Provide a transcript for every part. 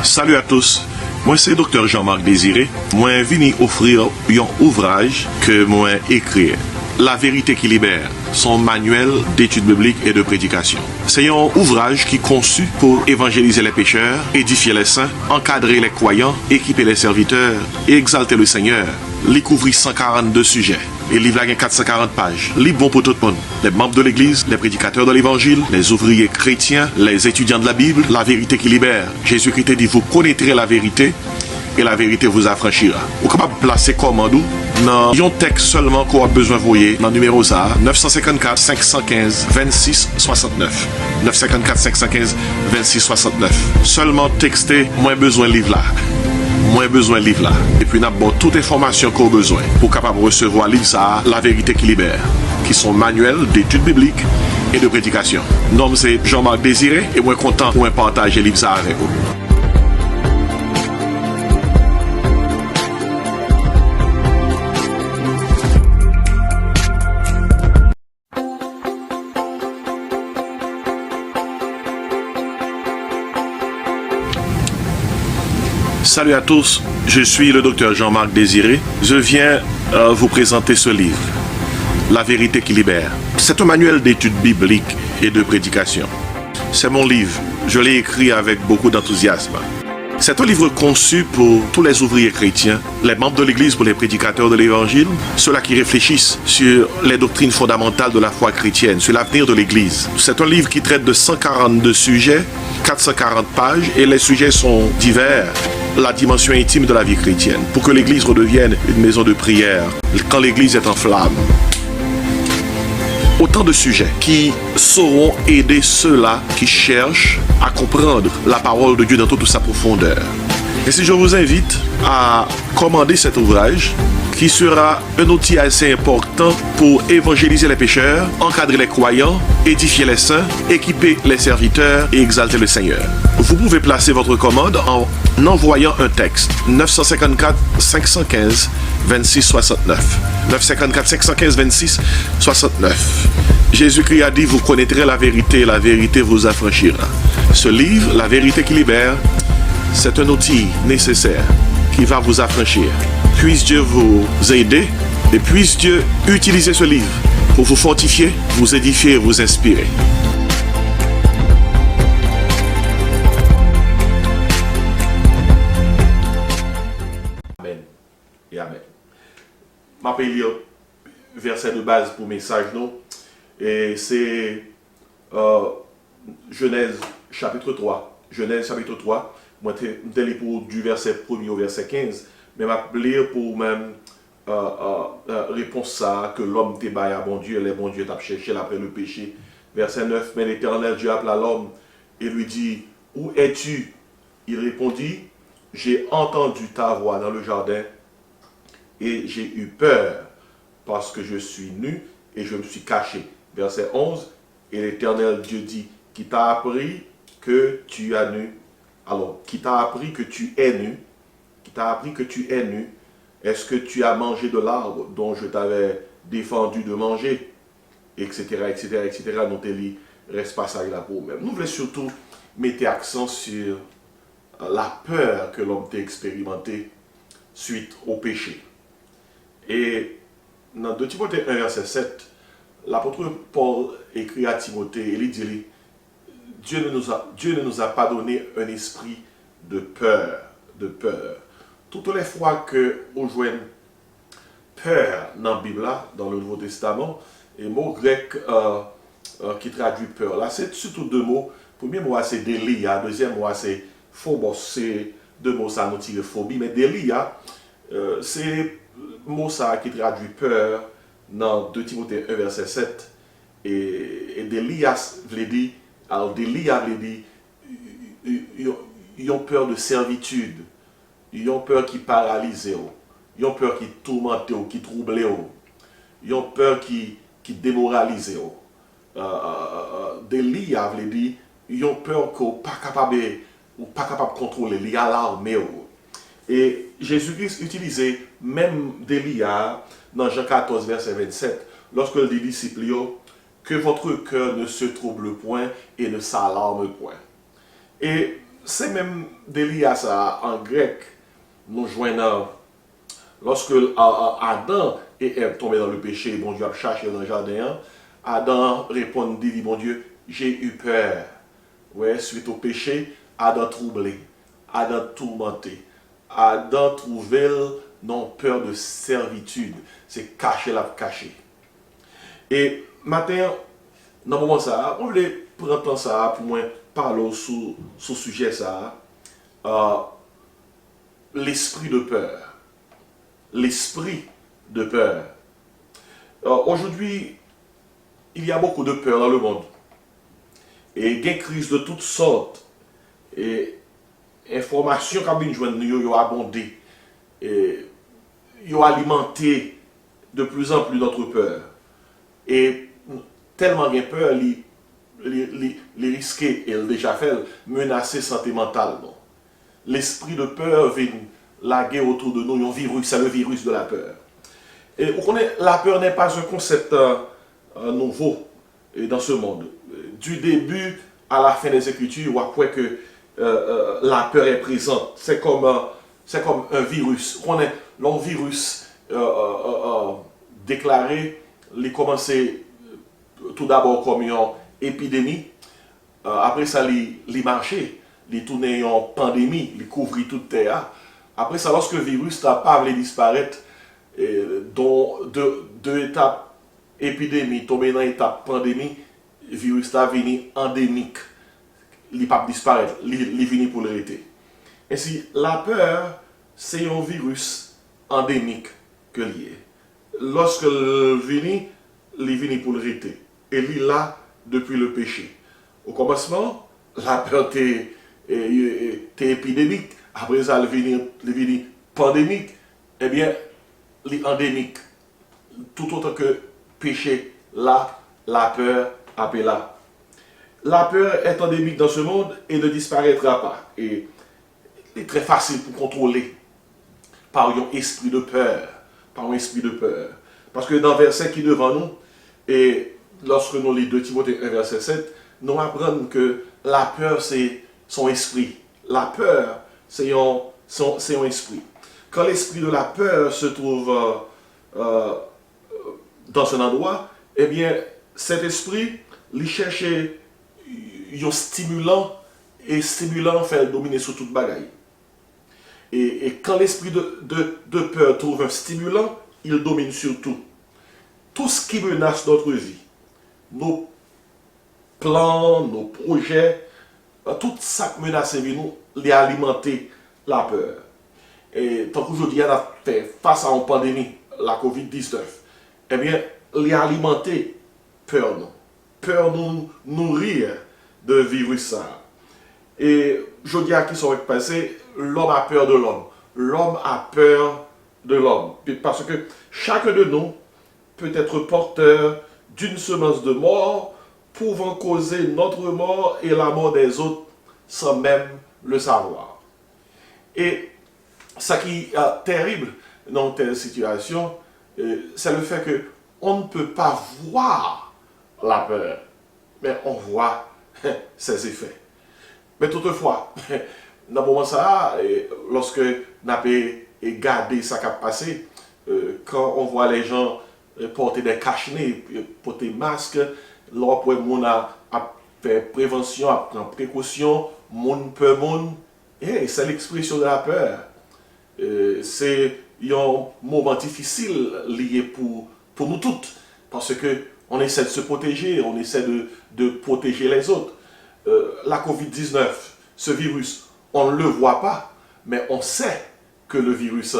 Salut à tous, moi c'est Dr. Jean-Marc Désiré. Moi vini offrir un ouvrage que moi écrit. La vérité qui libère, son manuel d'études bibliques et de prédication. C'est un ouvrage qui est conçu pour évangéliser les pécheurs, édifier les saints, encadrer les croyants, équiper les serviteurs et exalter le Seigneur. Il couvre 142 sujets. Et le livre a 440 pages. Livre bon pour tout le monde. Les membres de l'Église, les prédicateurs de l'Évangile, les ouvriers chrétiens, les étudiants de la Bible, la vérité qui libère. Jésus-Christ dit, vous connaîtrez la vérité et la vérité vous affranchira. Vous êtes capable de placer commande dans un texte seulement qu'on a besoin de voyer dans le numéro ça 954 515 26 69 954 515 26 69 seulement texter moins besoin de livre là. Moins besoin de livre là. Et puis, nous avons toute information qu'on a besoin pour capable recevoir livre ça, La vérité qui libère, qui sont manuels d'études bibliques et de prédication. Nom c'est Jean-Marc Désiré et moi content pour partager livre ça avec vous. Salut à tous, je suis le docteur Jean-Marc Désiré. Je viens vous présenter ce livre, La vérité qui libère. C'est un manuel d'études bibliques et de prédication. C'est mon livre, je l'ai écrit avec beaucoup d'enthousiasme. C'est un livre conçu pour tous les ouvriers chrétiens, les membres de l'Église, pour les prédicateurs de l'Évangile, ceux-là qui réfléchissent sur les doctrines fondamentales de la foi chrétienne, sur l'avenir de l'Église. C'est un livre qui traite de 142 sujets, 440 pages, et les sujets sont divers. La dimension intime de la vie chrétienne, pour que l'Église redevienne une maison de prière, quand l'Église est en flamme. Autant de sujets qui sauront aider ceux-là qui cherchent à comprendre la parole de Dieu dans toute sa profondeur. Et si je vous invite à commander cet ouvrage, qui sera un outil assez important pour évangéliser les pécheurs, encadrer les croyants, édifier les saints, équiper les serviteurs et exalter le Seigneur. Vous pouvez placer votre commande en envoyant un texte 954 515 26 69 954 515 26 69. Jésus-Christ a dit, vous connaîtrez la vérité vous affranchira. Ce livre, La vérité qui libère, c'est un outil nécessaire qui va vous affranchir. Puisse Dieu vous aider et puisse Dieu utiliser ce livre pour vous fortifier, vous édifier et vous inspirer. Amen et Amen. Je vais lire verset de base pour message, non? Et c'est Genèse chapitre 3. Genèse chapitre 3. Moi, je vais lire pour du verset 1er au verset 15. Mais je vais lire pour même réponse à que l'homme te baille à bon Dieu, les bon Dieu t'a cherché après le péché. Verset 9. Mais l'Éternel Dieu appela l'homme et lui dit, où es-tu? Il répondit, j'ai entendu ta voix dans le jardin et j'ai eu peur parce que je suis nu et je me suis caché. Verset 11. Et l'Éternel Dieu dit, qui t'a appris que tu es nu? Alors, qui t'a appris que tu es nu? Qui t'a appris que tu es nu? Est-ce que tu as mangé de l'arbre dont je t'avais défendu de manger? Etc., etc., etc. Donc, il reste passage là pour même. Nous voulons surtout mettre accent sur la peur que l'homme t'a expérimenté suite au péché. Et dans 2 Timothée 1, verset 7, l'apôtre Paul écrit à Timothée, et il dit, Dieu ne nous a pas donné un esprit de peur, Toutes les fois que on joue peur dans la Bible, dans le Nouveau Testament, et mot grec qui traduit peur, là c'est surtout deux mots. Premier mot c'est délia, deuxième mot c'est phobos, c'est deux mots ça nous tire phobie, mais délia, c'est mot ça qui traduit peur dans 2 Timothée 1 verset 7, et délia veut dire, alors délia veut dire, ils ont peur de servitude, ils ont peur qui paralyse, ils ont peur qui tourmente, qui trouble, ils ont peur qui démoralise. Délia veut dire, ils ont peur qu'on pas capable de contrôler, ils sont alarmés. Et Jésus-Christ utilisait même Délia dans Jean 14 verset 27, lorsque les disciples que votre cœur ne se trouble point et ne s'alarme point. Et c'est même délié à ça en grec. Nous joignons lorsque Adam et Ève tombaient dans le péché, bon Dieu a cherché dans le jardin, Adam répondit, dit, bon Dieu, j'ai eu peur. Ouais, suite au péché, Adam troublé, Adam tourmenté, Adam trouvé non peur de servitude. C'est caché la caché. Et matin, dans le moment ça, on voulait prendre ça pour moi parler sur ce sujet ça, euh, l'esprit de peur. L'esprit de peur. Aujourd'hui, il y a beaucoup de peur dans le monde. Et il y a des crises de toutes sortes. Et informations qui ont abondé. Et ils ont alimenté de plus en plus notre peur. Et tellement de peur, les risquer, et déjà fait, menacer santé mentale. L'esprit de peur vient laguer autour de nous un virus, c'est le virus de la peur. Et vous connaissez, la peur n'est pas un concept nouveau dans ce monde. Du début à la fin des Écritures, on voit que la peur est présente. C'est comme un virus. On est le virus déclaré, il a commencé tout d'abord comme une épidémie. Après ça, il marché, il tourné en pandémie, il couvrit toute terre. Après ça, lorsque le virus n'a pas voulu disparaître, dont deux étapes épidémie, tombé dans l'étape pandémie, le virus est venu endémique. Il ne pas disparaître, il est venu pour l'arrêter. Ainsi, la peur, c'est un virus endémique que lié. Lorsque il est venu pour l'arrêter. Et il est là depuis le péché. Au commencement, la peur était épidémique. Après ça, il est venu pandémique. Eh bien, il est endémique. Tout autant que péché, là, la peur a là. La peur est endémique dans ce monde et ne disparaîtra pas. Et il est très facile pour contrôler par un esprit de peur. Par un esprit de peur. Parce que dans le verset qui est devant nous, et lorsque nous lisons 2 Timothée 1, verset 7, nous apprenons que la peur, c'est son esprit. La peur, c'est un esprit. Quand l'esprit de la peur se trouve dans un endroit, eh bien, cet esprit, il cherche un stimulant, et stimulant fait dominer sur toute bagaille. Et quand l'esprit de peur trouve un stimulant, il domine sur tout. Tout ce qui menace notre vie, nos plans, nos projets, tout ça qui menace nous, les alimenter la peur. Et tant qu'aujourd'hui, on a fait face à une pandémie, la COVID-19, eh bien, les alimenter peur nous. Peur nous nourrir de virus ça. Et je dis à qui sont passés, l'homme a peur de l'homme. L'homme a peur de l'homme. Parce que chacun de nous peut être porteur d'une semence de mort, pouvant causer notre mort et la mort des autres sans même le savoir. Et ce qui est terrible dans telle situation, c'est le fait qu'on ne peut pas voir la peur, mais on voit ses effets. Mais toutefois, dans le moment ça, lorsque on a gardé ce qui a passé, quand on voit les gens porter des cache-nez, porter des masques, lorsque on a fait prévention, a pris précaution, moun peur moun, et c'est l'expression de la peur. C'est un moment difficile lié pour nous toutes, parce que on essaie de se protéger, on essaie de protéger les autres. La COVID-19, ce virus, on ne le voit pas, mais on sait que le virus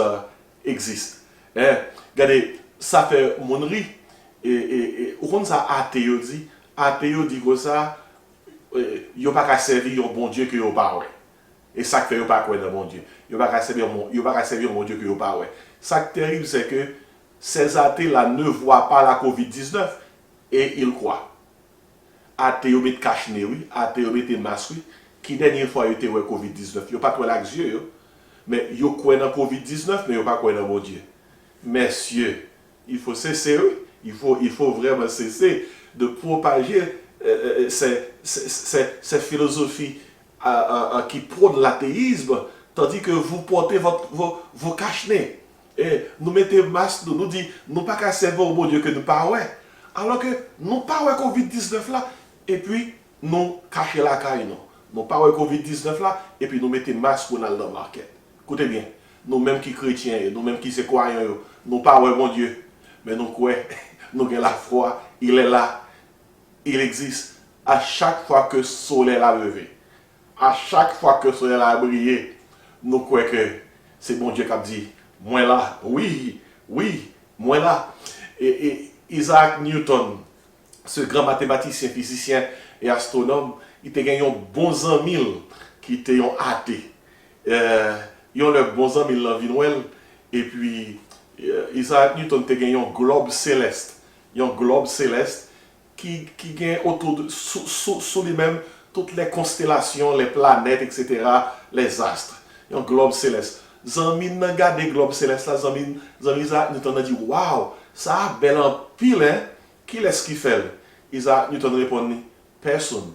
existe. Regardez, ça fait monnerie. Et on ça athéo dit que ça, il n'y a pas qu'à servir un bon Dieu que vous pas. Et ça fait pas quoi dans mon Dieu. Il n'y a pas qu'à servir un bon Dieu que vous pas. Ça qui est terrible, c'est que ces athées-là ne voient pas la COVID-19 et ils croient. Athées mettent cache-nez, oui, athées mettent masque, oui. Qui dernière fois était ouais COVID-19, ils pas quoi l'axe yeux, mais ils croient dans COVID-19, mais ils pas quoi dans mon Dieu. Messieurs, il faut cesser, oui. Il faut vraiment cesser de propager ces philosophies qui prône l'athéisme, tandis que vous portez vos cache-nez. Et nous mettons masque, nous dit, nous pas qu'à servir au bon Dieu que nous pas ouais. Alors que nous pas ouais Covid-19 là, et puis nous cacher la caille, non. Nous pas ouais Covid-19 là, et puis nous mettons masque pour aller dans le market. Écoutez bien, nous mêmes qui chrétiens, nous mêmes qui c'est croyants, nous pas ouais bon Dieu, mais nous quoi, nous avons la foi, il est là, il existe. À chaque fois que le soleil a levé, à chaque fois que le soleil a brillé, nous croyons que c'est bon Dieu qui a dit, moi là, oui, moi là. Et Isaac Newton, ce grand mathématicien, physicien et astronome, il a gagné un bon ami qui était un athée. Ils ont le bon ami dans Vinwell. Et puis, Isaac Newton a gagné un globe céleste. Un globe céleste qui gagne autour de, sous lui-même, toutes les constellations, les planètes, etc., les astres. Un globe céleste. Zami nan gade globe céleste là, Zami Isaac Newton a dit waouh, ça a bel en pile, hein? Qui est-ce qui fait? Isaac Newton répond personne.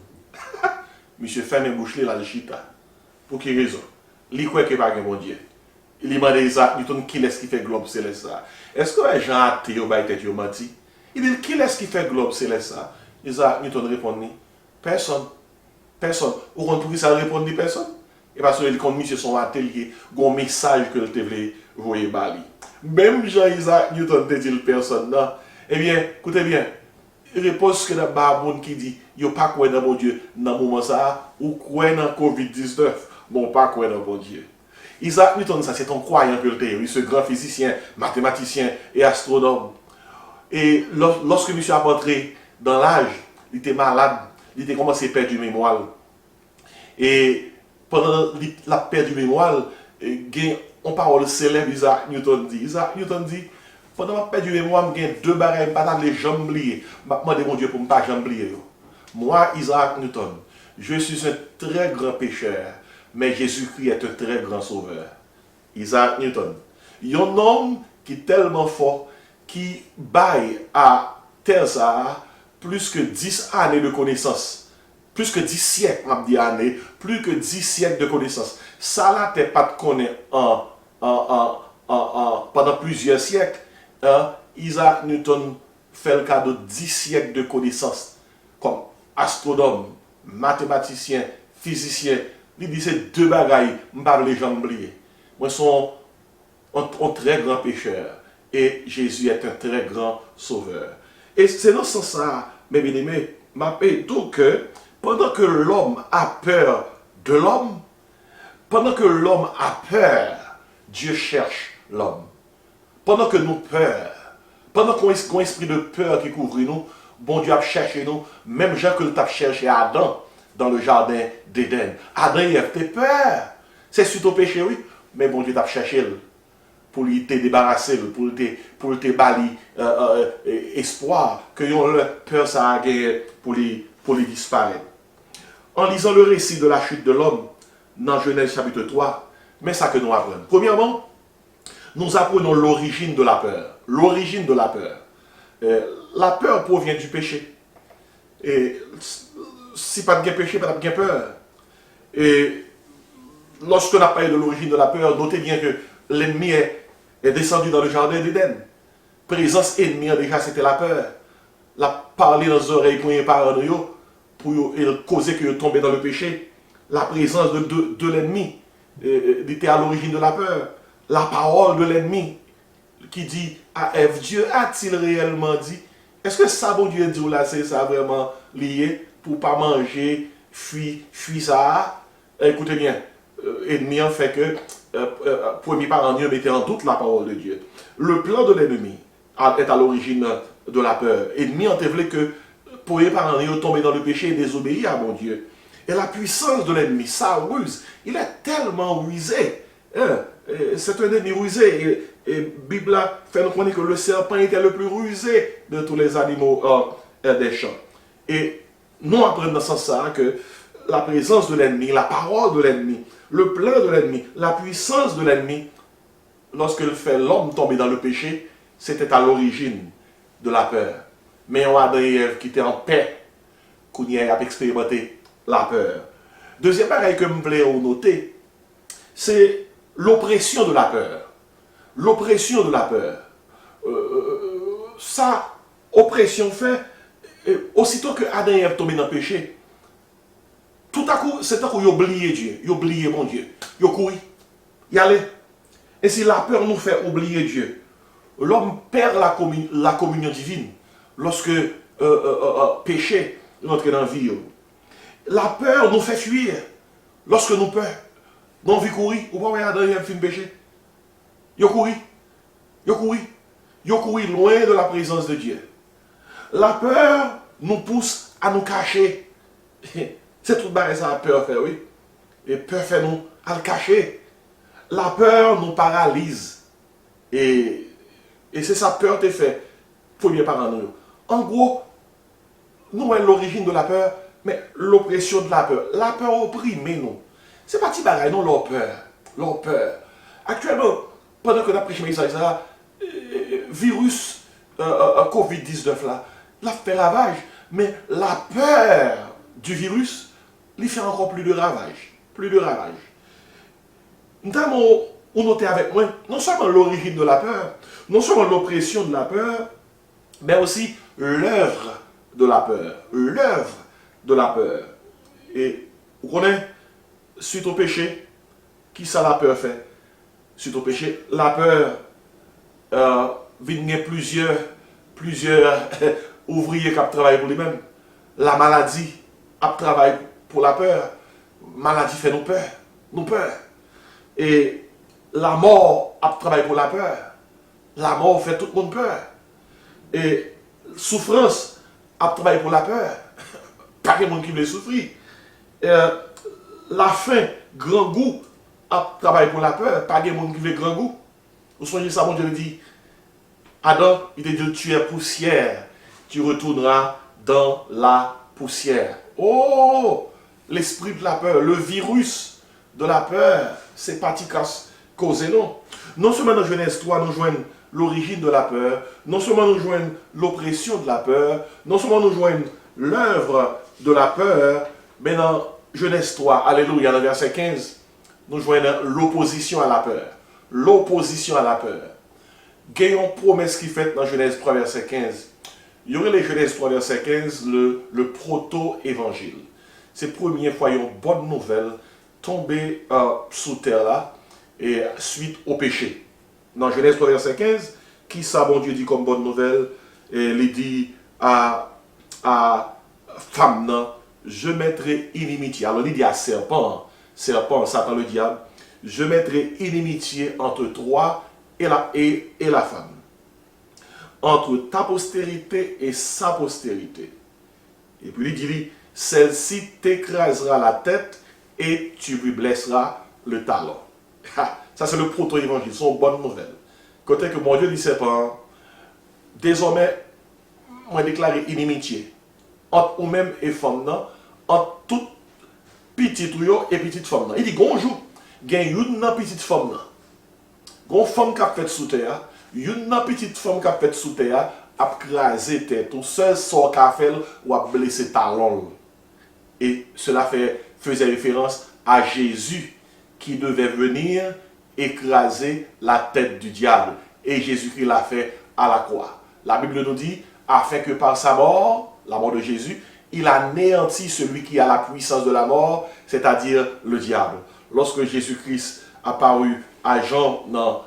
Monsieur ferme bouche là le chita. Pour quelle raison? Il croit que pas bon Dieu. Il demande à Isaac Newton qui est-ce qui fait globe céleste là? Est-ce que les gens athées ont été menti? Il dit qui est-ce qui fait globe céleste là? Isaac Newton répond personne. Personne. Ou on trouve ça répond personne? Et parce que comme monsieur son atelier, un message que le voulait voyer bali. Même Jean-Isaac Newton te dit personne non. Eh bien, écoutez bien, réponse que dans Baboun qui dit, yo pas quoi dans mon Dieu dans moment ça ou quoi dans Covid-19, bon pas quoi dans mon Dieu. Isaac Newton ça c'est un croyant que le théorie, ce grand physicien, mathématicien et astronome. Et lorsque monsieur a entré dans l'âge, il était malade, il était commencé à perdre du mémoire. Et pendant la perte du mémoire, on parle célèbre Isaac Newton dit. Isaac Newton dit, pendant la perte du mémoire, j'ai deux barrières, pas les jambes liées. Je demande mon Dieu pour ne pas jambes liées. Moi, Isaac Newton, je suis un très grand pécheur, mais Jésus-Christ est un très grand sauveur. Isaac Newton. Il y a un homme qui est tellement fort, qui baille à Terza plus que 10 années de connaissance. Plus que 10 siècles, on dit années, plus que 10 siècles de connaissances. Ça là, tu n'es pas de connaître pendant plusieurs siècles. Isaac Newton fait le cas de 10 siècles de connaissances. Comme astronome, mathématicien, physicien. Il dit c'est deux bagailles, je ne vais pas les jambes oublier. Moi, je suis un très grand pécheur. Et Jésus est un très grand sauveur. Et c'est dans ce sens-là, mes bien-aimés, m'appelle tout que pendant que l'homme a peur de l'homme, pendant que l'homme a peur, Dieu cherche l'homme. Pendant que nous peur, pendant qu'on a un esprit de peur qui couvre nous, bon Dieu a cherché nous, même Jean que tu as cherché Adam dans le jardin d'Éden. Adam et Ève, t'es peur. C'est suite au péché, oui, mais bon Dieu t'a cherché pour lui te débarrasser, pour te bali espoir, que leur peur ça a gagné pour lui disparaître. En lisant le récit de la chute de l'homme dans Genèse chapitre 3, mais ça que nous apprenons. Premièrement, nous apprenons l'origine de la peur. L'origine de la peur. La peur provient du péché. Et si pas de péché, pas de peur. Et lorsque on a parlé de l'origine de la peur, notez bien que l'ennemi est descendu dans le jardin d'Éden. Présence ennemie, déjà, c'était la peur. La parler dans les oreilles pour causer que tomber dans le péché. La présence de l'ennemi était à l'origine de la peur. La parole de l'ennemi qui dit à Ève, Dieu a-t-il réellement dit? Est-ce que ça, bon Dieu dit là, c'est ça vraiment lié pour ne pas manger, fuir ça? Écoutez bien, l'ennemi en fait que premier parent Dieu mettait en doute la parole de Dieu. Le plan de l'ennemi est à l'origine de la peur. L'ennemi en voulait que premier parent Dieu tomber dans le péché et désobéir à mon Dieu. Et la puissance de l'ennemi, sa ruse, il est tellement rusé. C'est un ennemi rusé. Et Bible fait nous connaître que le serpent était le plus rusé de tous les animaux des champs. Et nous apprenons dans ce sens que la présence de l'ennemi, la parole de l'ennemi, le plan de l'ennemi, la puissance de l'ennemi, lorsqu'il fait l'homme tomber dans le péché, c'était à l'origine de la peur. Mais on a Adam et Ève qui étaient en paix, qu'on y a expérimenté la peur. Deuxième bagaille que je voulais noter, c'est l'oppression de la peur. L'oppression de la peur. Ça, oppression fait, aussitôt que Adam et Ève tombent dans le péché, tout à coup, c'est à coup, ils oublient Dieu, ils oublient mon Dieu, ils courent, ils allent. Et si la peur nous fait oublier Dieu, l'homme perd la communion divine lorsque péché rentre dans la vie. La peur nous fait fuir lorsque nous peur. Nous envie courir, ou pas Adam et Ève fin péché. Ils courent, ils courent, ils courent loin de la présence de Dieu. La peur nous pousse à nous cacher. C'est tout barré ça, la peur fait, oui. Et peur fait nous à le cacher. La peur nous paralyse. Et c'est ça, peur te fait. Premier parent nous. En gros, nous avons l'origine de la peur, mais l'oppression de la peur. La peur opprime nous. C'est pas petit bagaille, non, leur peur. Leur peur. Actuellement, pendant que nous avons prêché ça, virus COVID-19 là, l'a fait ravage. Mais la peur du virus, il fait encore plus de ravage. Plus de ravage. Nous avons noté avec moi, non seulement l'origine de la peur, non seulement l'oppression de la peur, mais aussi l'œuvre de la peur. L'œuvre de la peur. Et vous connaissez, suite au péché, qui ça la peur fait? Suite au péché, la peur vient plusieurs ouvriers qui travaillent pour lui-même. La maladie a travaillé pour la peur. Maladie fait nous peur. Nous peur. Et la mort a travaillé pour la peur. La mort fait tout le monde peur. Et souffrance a travaillé pour la peur. Pas de monde qui veut souffrir. La faim, grand goût, a travaillé pour la peur. Pas de monde qui veut grand goût. Vous soyez ça, mon Dieu dit, Adam, il te dit, tu es poussière. Tu retourneras dans la poussière. Oh, l'esprit de la peur, le virus de la peur, c'est pas causé, non. Non seulement dans Genèse 3, nous joignons l'origine de la peur, non seulement nous joignons l'oppression de la peur, non seulement nous joignons l'œuvre de la peur, mais dans Genèse 3, alléluia, dans verset 15, nous joignons l'opposition à la peur. L'opposition à la peur. Gagnons promesse qui fait dans Genèse 3, verset 15. Il y aurait les Genèse 3, verset 15, le proto-évangile. C'est la première fois une bonne nouvelle tombée sous terre là, et suite au péché. Dans Genèse 3, verset 15, qui ça, bon Dieu dit comme bonne nouvelle, et il dit à femme, non, je mettrai inimitié. Alors il dit à serpent, Satan le diable, je mettrai inimitié entre toi et la femme, entre ta postérité et sa postérité. Et puis il dit, celle-ci t'écrasera la tête et tu lui blesseras le talon. Ça c'est le proto-évangile, c'est une bonne nouvelle. Côté que mon Dieu dit serpent, désormais, moi déclaré inimitié entre vous-même et femme, entre toute petite et petite femme. Il dit, bonjour, il y a une petite femme. Une femme qui a fait sous terre, une petite femme qui a fait sous terre, a crasé tête, tout seul sort qu'a fait ou a blessé talon. Et cela faisait référence à Jésus qui devait venir écraser la tête du diable. Et Jésus-Christ l'a fait à la croix. La Bible nous dit, afin que par sa mort, la mort de Jésus, il a anéanti celui qui a la puissance de la mort, c'est-à-dire le diable. Lorsque Jésus-Christ apparut à Jean dans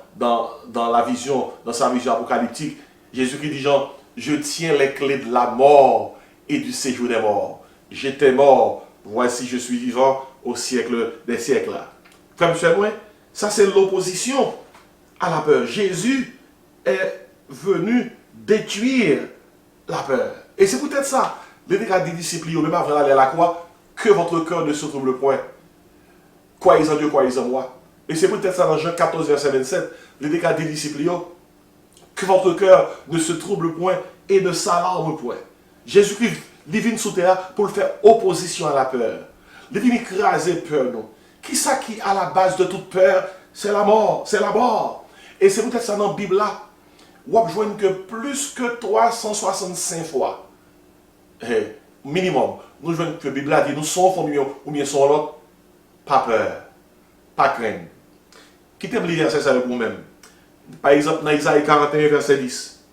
la vision, dans sa vision apocalyptique, Jésus-Christ dit Jean, je tiens les clés de la mort et du séjour des morts. J'étais mort, voici je suis vivant au siècle des siècles. Frère, monsieur, ça c'est l'opposition à la peur. Jésus est venu détruire la peur. Et c'est peut-être ça, les disciples, même avant d'aller à la croix, que votre cœur ne se trouble point. Croyez en Dieu, croyez en moi. Et c'est peut-être ça dans Jean 14, verset 27, les disciples, que votre cœur ne se trouble point et ne s'alarme point. Jésus-Christ, il vient sous terre pour faire opposition à la peur. Il vient écraser peur, non. Qui ça qui à la base de toute peur? C'est la mort, c'est la mort. Et c'est peut-être ça dans la Bible là. Vous avez besoin que plus que 365 fois, minimum, nous jouons que la Bible a dit, nous sommes ou bien sont l'autre, pas peur, pas crainte. Quittez le verset ça avec vous-même. Par exemple, dans Isaïe 41, verset 10,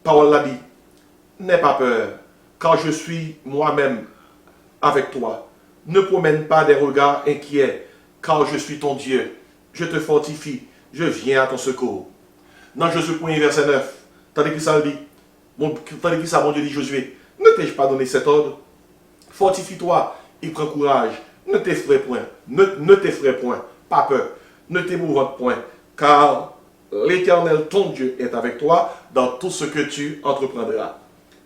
parole l'a dit, n'aie pas peur, car je suis moi-même avec toi. Ne promène pas des regards inquiets, car je suis ton Dieu. Je te fortifie, je viens à ton secours. Dans Josué 1, verset 9, tandis que ça dit, tandis que ça, mon Dieu dit Josué, ne t'ai-je pas donné cet ordre? Fortifie-toi et prends courage. Ne t'effraie point, ne t'effraie point, pas peur, ne t'émouvante point, car l'Éternel, ton Dieu, est avec toi dans tout ce que tu entreprendras.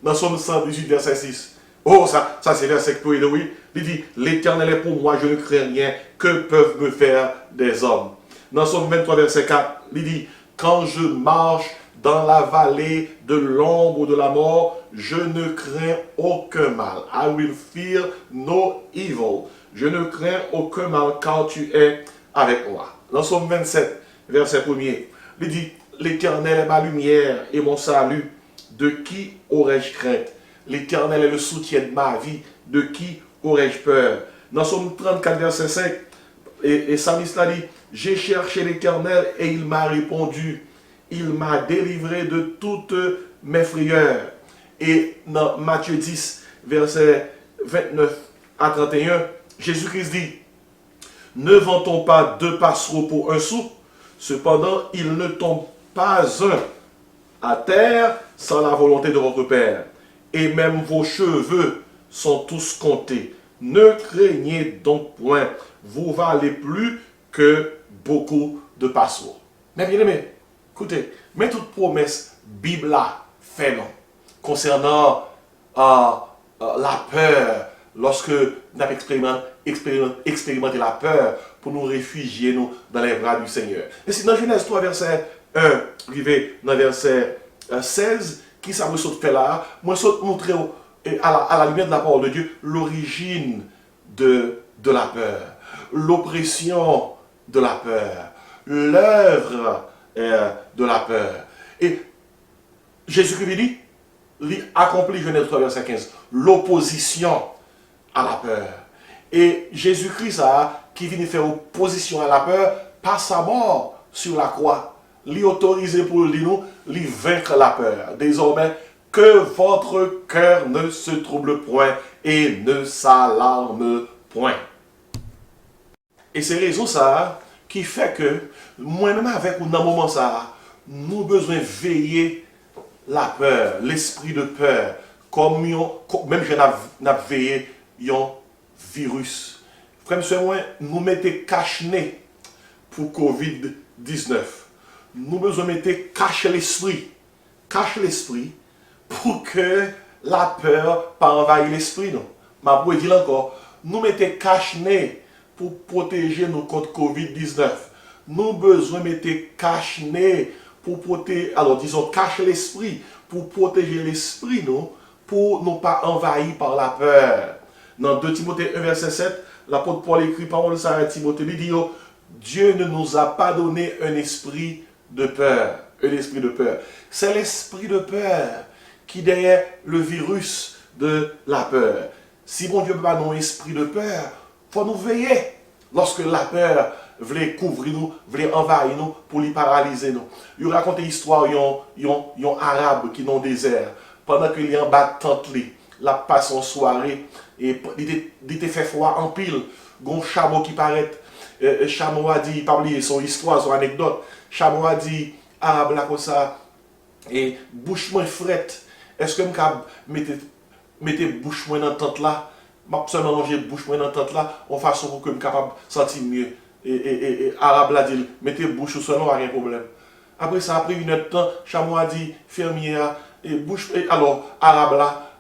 Dans Somme 118, verset 6. Oh, ça c'est verset que oui. Il dit, l'Éternel est pour moi, je ne crains rien. Que peuvent me faire des hommes? Dans Somme 23, verset 4, il dit, quand je marche dans la vallée de l'ombre de la mort, je ne crains aucun mal. I will fear no evil. Je ne crains aucun mal car tu es avec moi. Dans Somme 27, verset 1er, il dit, l'Éternel est ma lumière et mon salut. De qui aurais-je crainte? L'Éternel est le soutien de ma vie. De qui aurais-je peur? Dans Somme 34, verset 5, et Psalmiste a dit, j'ai cherché l'Éternel et il m'a répondu. Il m'a délivré de toutes mes frayeurs. Et dans Matthieu 10, verset 29 à 31, Jésus-Christ dit, ne vend-on pas 2 passereaux pour 1 sou? Cependant, il ne tombe pas un à terre sans la volonté de votre Père. Et même vos cheveux sont tous comptés. Ne craignez donc point, vous valez plus que beaucoup de passereaux. Mais bien aimé, écoutez, mais toute promesse Bible là fait non concernant la peur, lorsque nous avons expérimenté la peur pour nous réfugier nous, dans les bras du Seigneur. Et c'est dans Genèse 3, verset 1, arrivé dans verset 16, qui ça me saute fait là, moi saute montrer à la lumière de la parole de Dieu l'origine de la peur, l'oppression de la peur, l'œuvre de la peur. Et Jésus-Christ dit, il accomplit Genèse 3, verset 15, l'opposition à la peur. Et Jésus-Christ, qui vient faire opposition à la peur, par sa mort sur la croix, lui autorisé pour lui vaincre la peur. Désormais, que votre cœur ne se trouble point et ne s'alarme point. Et c'est raison ça qui fait que, moi-même avec ou dans le moment ça, nous avons besoin de veiller la peur, l'esprit de peur, comme même je n'ai veillé un virus. Frère, moi, nous mettons cache-nez pour Covid-19. Nous besoin de mettre cache l'esprit pour que la peur pas envahir l'esprit. Ma pour dire encore, nous mettons cache-nez pour protéger nous contre Covid-19. Nous besoin de mettre cache-nez pour protéger, alors disons cache l'esprit pour protéger l'esprit nous, pour ne pas envahir par la peur. Dans 2 Timothée 1, verset 7, l'apôtre Paul écrit parole ça à Timothée, il dit, Dieu ne nous a pas donné un esprit de peur. Un esprit de peur. C'est l'esprit de peur qui est derrière le virus de la peur. Si bon Dieu n'a pas un esprit de peur, il faut nous veiller lorsque la peur voulait couvrir nous, voulait envahir nous pour les paralyser nous. Il raconte l'histoire d'un arabe qui est dans le désert. Pendant qu'il est en bas de tente, la passe en soirée, et il était fait froid en pile. Un chameau qui paraît, chameau a dit, pas oublier son histoire, son anecdote. Chameau a dit, arabe là comme ça, et bouche moins frette. Est-ce que je mettez bouche moins dans la tente là? Je seulement manger bouche moins dans la tente là, en façon pour que je sois capable de sentir mieux. Et arabe l'a dit, mettez bouche seulement, pas de problème. Après ça, après une heure de temps, chameau a dit, fermier, et bouche, alors arabe là,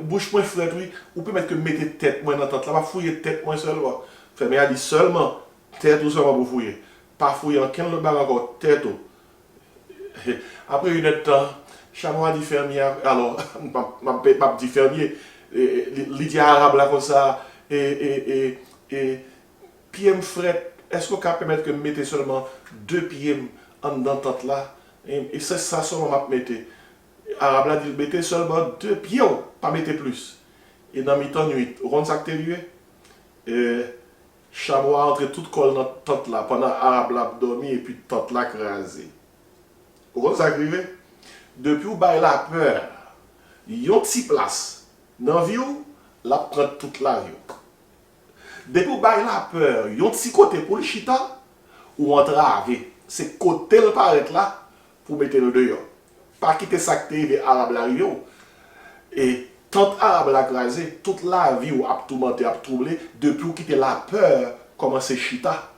bouche moins frette, oui, ou peut mettre que mettez tête moins dans la tente là, pas fouiller tête moins seulement. Fermier a dit seulement, tête ou seulement pour fouiller. Pas fouiller en quel bar encore, tête ou. Après une heure de temps, chameau a dit fermier, alors, m'a dit fermier, il dit arabe là comme ça, et pied fret, est-ce qu'on peut permettre que je mette seulement 2 pieds en dans tente là, et c'est ça seulement m'a mettez. Arabe là dit mettez seulement 2 pieds, pas mettez plus. Et dans mi-temps nuit, on ça que chameau a entré tout col dans tente là, pendant arabe l'a dormi et puis tente là crasé. Vous comprenez ça qui arrive? Depuis où bail la peur, yon petit place, dans vie ou, la prend toute la vie. Depuis où bail la peur, yon petit côté pour le chita, ou entraver. C'est côté le paraître là, pour mettre le dehors. Pas quitter ça que t'es arabe la rive. Et tant arabe la crasé, toute la vie ou a tourmenté, a troublé, depuis où quitter la peur, commence chita.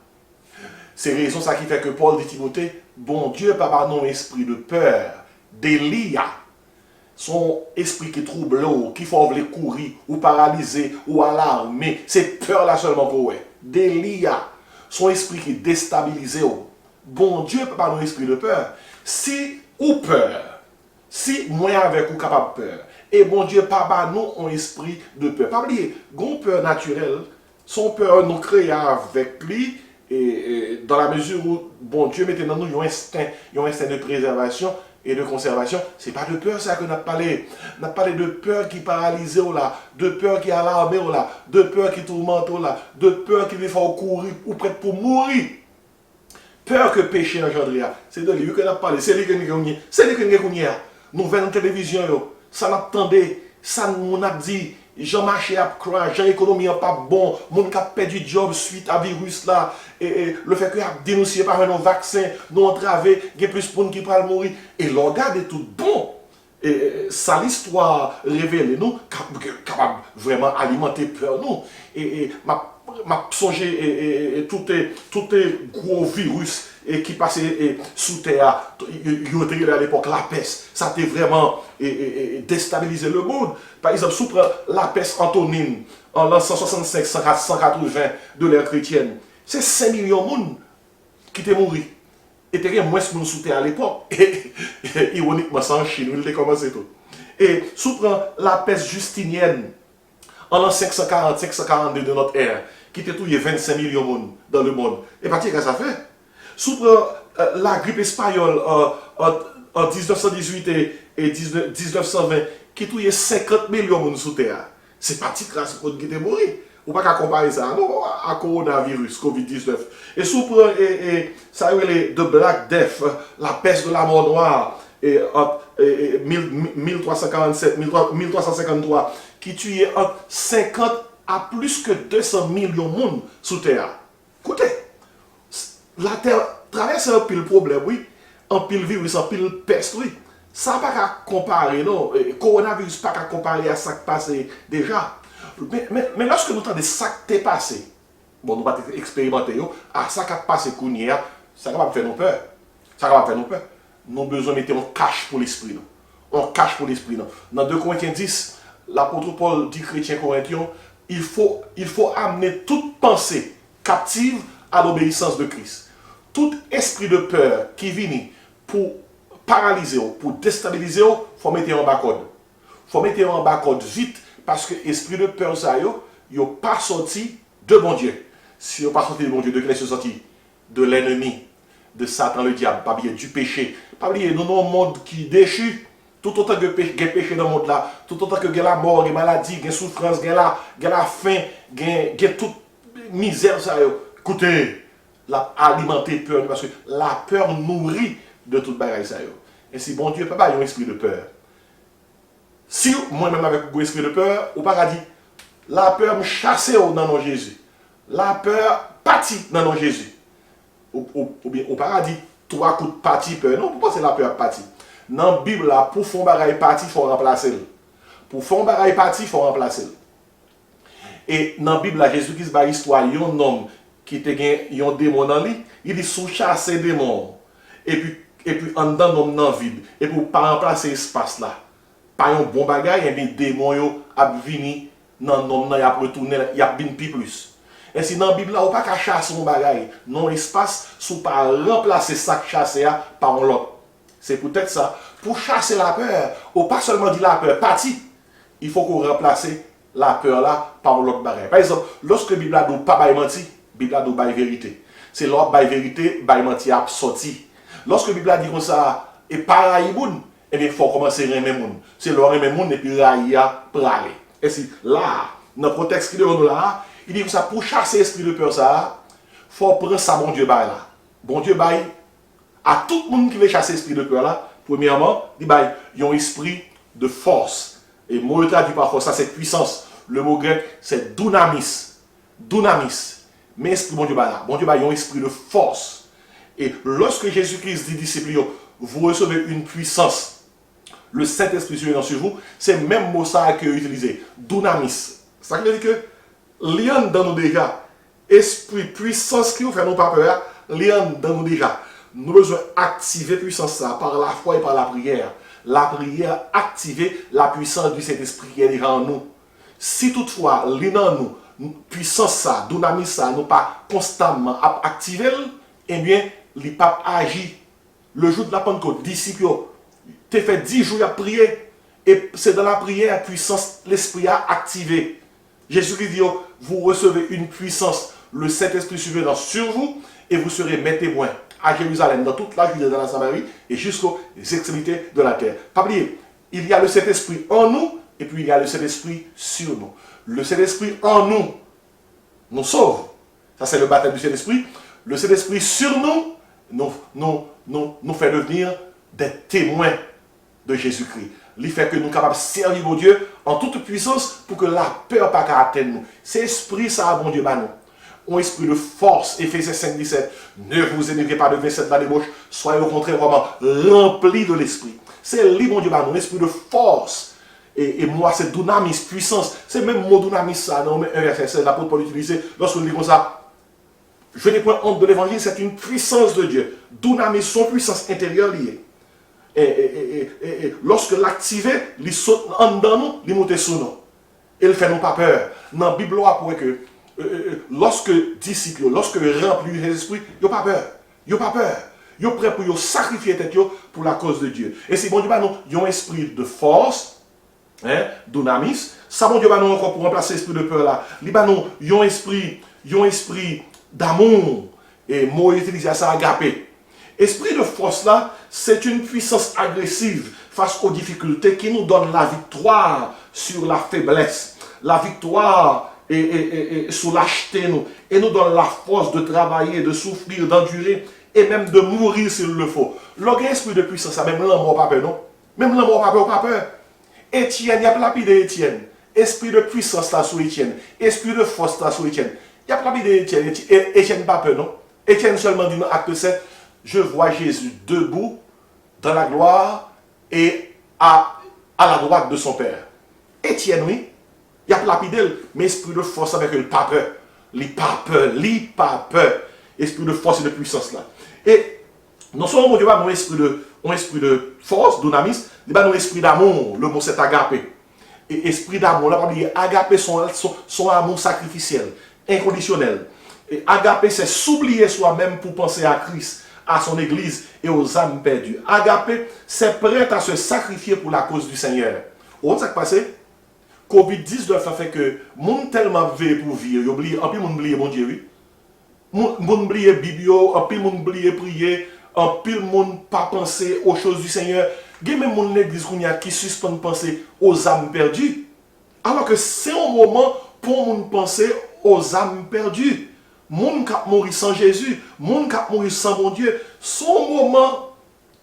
C'est raison ça qui fait que Paul dit Timothée, bon Dieu, papa, non esprit de peur, d'Elia, son esprit qui trouble, qui faut vouloir courir, ou paralyser, ou alarmer, c'est peur là seulement pour eux. D'Elia, son esprit qui déstabilise. Bon Dieu, papa, non esprit de peur. Si ou peur, si moi avec ou capable peur, et bon Dieu, papa, nous on esprit de peur. Pas oublier, gon peur naturelle, son peur nous crée avec lui, et dans la mesure où bon Dieu mettait dans nous un instinct de préservation et de conservation. C'est pas de peur ça que nous avons parlé. Nous avons parlé de peur qui paralyse là, de peur qui alarme là, de peur qui tourmente là, de peur qui nous fait courir ou prêt pour mourir. Peur que péché engendre. C'est de lui que nous avons parlé. C'est lui que nous avons dit. C'est lui que nous avons dit. Nous venons en télévision, ça n'attendait, ça nous a dit. Jean marché à croire, Jean économie n'est pas bon, mon cap perdu job suite à virus là, et le fait que a dénoncé par un vaccin, nous entravé, il y a plus de monde qui peut mourir, et l'on regarde tout bon. Et ça l'histoire révèle nous, capable vraiment alimenter peur nous. Et m'a songé et tout est gros virus et qui passait sous terre, il à l'époque la peste, ça a vraiment déstabilisé le monde. Par exemple, sous la peste antonine en l'an 165, 180 de l'ère chrétienne, c'est 5 millions de monde qui étaient morts. Et il y a moins de monde sous terre à l'époque. Et ironiquement, c'est en Chine, il a commencé tout. Et sous la peste justinienne en l'an 540-542 de notre ère, qui était tout, il y a 25 millions de monde dans le monde. Et pas qu'est-ce que ça fait? Sous la grippe espagnole en 1918 et 1920, qui tout, il y a 50 millions de monde sous terre. C'est pas grâce à qui était mort. Ou pas qu'à comparer ça non, à coronavirus, Covid-19. Et sous ça y est, de Black Death, la peste de la mort noire, et 1347-1353, qui tuait 50 à plus que 200 millions de monde sous terre. Écoutez, la terre traverse un pile problème, oui, un pile virus, un pile peste, oui. Ça n'a pas qu'à comparer, non. Le coronavirus n'a pas qu'à comparer à ça qui passé déjà. Mais lorsque nous entendons ça qui est passé, bon, nous allons expérimenter, à ça qui a passé, ça va faire nos peur. Ça va faire nos peur. Nous avons besoin de mettre un cache pour l'esprit. On cache pour l'esprit. Dans 2 Corinthiens 10, l'apôtre Paul dit chrétien corinthien, il faut amener toute pensée captive à l'obéissance de Christ. Tout esprit de peur qui vient pour paralyser, pour déstabiliser, il faut mettre en bas code. Il faut mettre en bas code vite. Parce que l'esprit de peur, ça n'est pas sorti de bon Dieu. Si on pas sorti de bon Dieu, de qui est sorti? De l'ennemi, de Satan, le diable, pas bien du péché. Pas bien, nous avons un monde qui déchu. Tout autant que il y a péché dans le monde là, tout autant que il y a la mort, il y a la maladie, il y a la souffrance, il y a la faim, il y a toute misère. Ça, écoutez, alimenter peur, parce que la peur nourrit de toute bagaille. Et si bon Dieu, pas un esprit de peur. Si moi-même avec un esprit de peur, au paradis, la peur me chasse dans le nom de Jésus. La peur partit dans le nom de Jésus. Ou bien au paradis, 3 coups de parti peur. Non, pourquoi c'est la peur partie? Dans la Bible, là, pour faire un bagaille parti, il faut remplacer. Pour faire un bagaille parti, il faut remplacer. Et dans la Bible, là, Jésus-Christ a l'histoire, il y a un homme qui était un démon dans lui, il dit sous chasser des démons. Et puis en dedans, l'homme dans le vide. Et pour ne pas remplacer l'espace là. Pas un bon bagage, et bien démon yo a vini dans l'homme, il a retourné, il a venu plus. Et si dans la Bible, là, on ne peut pas chasser un bagage, non espace, sous pas remplacer ça chassé par un autre. C'est peut-être ça. Pour chasser la peur, on pas seulement dire la peur, parti. Il faut qu'on remplace la peur là par l'autre bagage. Par exemple, lorsque la Bible a dit pas menti, la Bible a dit vérité. C'est l'autre vérité, menti a sorti. Lorsque la Bible a dit comme ça, et pareil, et bien, il faut commencer à aimer les gens. C'est leur aimer les gens et puis railler pour aller. Et si là, dans le contexte qui est là, Il dit que ça, pour chasser l'esprit de peur, ça, il faut prendre ça, bon Dieu, bail là. Bon Dieu, bail, à tout le monde qui veut chasser l'esprit de peur là, premièrement, il bail, il y a un esprit de force. Et moi, je traduis par force, ça c'est puissance. Le mot grec, c'est dunamis. Dunamis. Mais esprit, bon Dieu, bail là. Bon Dieu, bail, il y a un esprit de force. Et lorsque Jésus-Christ dit, disciples, vous recevez une puissance, le Saint-Esprit sur vous, c'est le même mot ça que utilisé. Dunamis. Ça veut dire que l'yon dans nous déjà, esprit, puissance qui nous fait nous pas peur, l'yon dans nous déjà. Nous devons activer la puissance ça par la foi et par la prière. La prière activer la puissance du Saint-Esprit qui est déjà en nous. Si toutefois, l'yon nous, puissance ça, dunamis ça, nous pas constamment activer, eh bien, les papes agit. Le jour de la Pentecôte, disciples, tu fait 10 jours à prier. Et c'est dans la prière, puissance, l'Esprit a activé. Jésus-Christ dit, vous recevez une puissance, le Saint-Esprit survenant sur vous, et vous serez mes témoins à Jérusalem, dans toute la Judée, dans la Samarie, et jusqu'aux extrémités de la terre. Pas oublier, il y a le Saint-Esprit en nous, et puis il y a le Saint-Esprit sur nous. Le Saint-Esprit en nous nous sauve. Ça, c'est le baptême du Saint-Esprit. Le Saint-Esprit sur nous nous fait devenir des témoins de Jésus-Christ. Il fait que nous sommes capables de servir mon Dieu en toute puissance pour que la peur pas atteigne nous. C'est l'esprit, ça, bon Dieu, bah nous. Un esprit de force, Éphésiens 5, 17. Ne vous énervez pas de 27 dans les bouches, soyez au contraire vraiment remplis de l'esprit. C'est lui, mon Dieu, bah nous, un esprit de force. Et moi, c'est dunamis, puissance. C'est même le mot dunamis, ça, non, mais un verset, c'est l'apôtre Paul utilisé lorsque nous dit comme ça. Je n'ai point honte de l'évangile, c'est une puissance de Dieu. Dunamis, son puissance intérieure liée. Et lorsque l'activer, il saute en dedans nous, il monte sur nous. Il ne fait nous pas peur. Dans la Bible, on voit que lorsque disciples, lorsque remplis de l'esprit, ils n'ont pas peur. Ils n'ont pas peur. Ils sont prêts pour sacrifier tête pour la cause de Dieu. Et c'est bon Dieu, ils ont un esprit de force, dunamis. Ça, bon Dieu, nous encore pour remplacer l'esprit de peur là. Ils ont un esprit d'amour. Et moi, j'utilise ça agapé. Esprit de force là, c'est une puissance agressive face aux difficultés qui nous donne la victoire sur la faiblesse, la victoire sur lâcheté nous, et nous donne la force de travailler, de souffrir, d'endurer, et même de mourir s'il le faut. L'esprit de puissance, ça, même l'amour pas peur, non? Même l'amour pas peur. Étienne, il y a lapidé Étienne. Esprit de puissance là sur Étienne. Esprit de force là sur Étienne. Il y a lapidé Étienne. Étienne pas peur, non? Étienne seulement dit dans acte 7, je vois Jésus debout dans la gloire et à la droite de son Père. Étienne, oui, il y a lapidé, mais esprit de force avec le pas peur. Il pas peur. Esprit de force et de puissance là. Et non seulement, mon Dieu, un esprit de force, dunamis, il y a un esprit d'amour. Le mot c'est agapé. Et esprit d'amour, là, agapé son amour sacrificiel, inconditionnel. Et agapé, c'est s'oublier soi-même pour penser à Christ, à son Église et aux âmes perdues. Agapé, c'est prêt à se sacrifier pour la cause du Seigneur. Vous voyez ce qui s'est passé? Covid-19 a fait que les gens tellement veillent pour vivre, ils oublient, en plus, ils oublient mon Dieu, oui. Les gens oublient la Bible, en plus, ils oublient prier, en plus, les gens pas penser aux choses du Seigneur. Il y a même des gens l'église qui suspendent penser aux âmes perdues. Alors que c'est un moment pour nous penser aux âmes perdues. Les gens qui mourent sans Jésus, les gens qui mourent sans mon Dieu, c'est un moment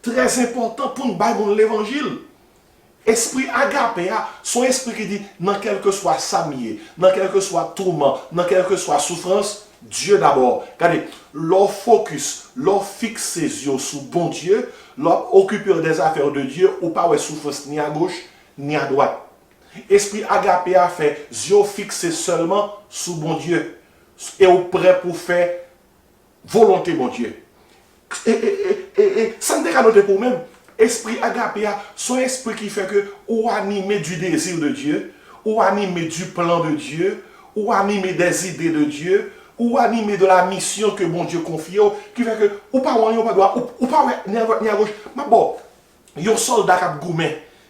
très important pour nous bailler l'évangile. Esprit agapé, son esprit qui dit, dans quel que soit samier, dans quel que soit tourment, dans quelle que soit souffrance, Dieu d'abord. Regardez, leur focus, leur fixe ses yeux sur bon Dieu, leur occuper des affaires de Dieu, ou pas de souffrance ni à gauche, ni à droite. Esprit agapé a fait, yeux fixés seulement sur bon Dieu, et au prêt pour faire volonté bon Dieu. Et ça ne dérange pour même. Esprit agapé, son esprit qui fait que ou animé du désir de Dieu, ou animé du plan de Dieu, ou animé des idées de Dieu, ou animé de la mission que mon Dieu confie, qui fait que ou pas ou pas droit, ou pas ni à droite ni à gauche. Mais bon, il y a un soldat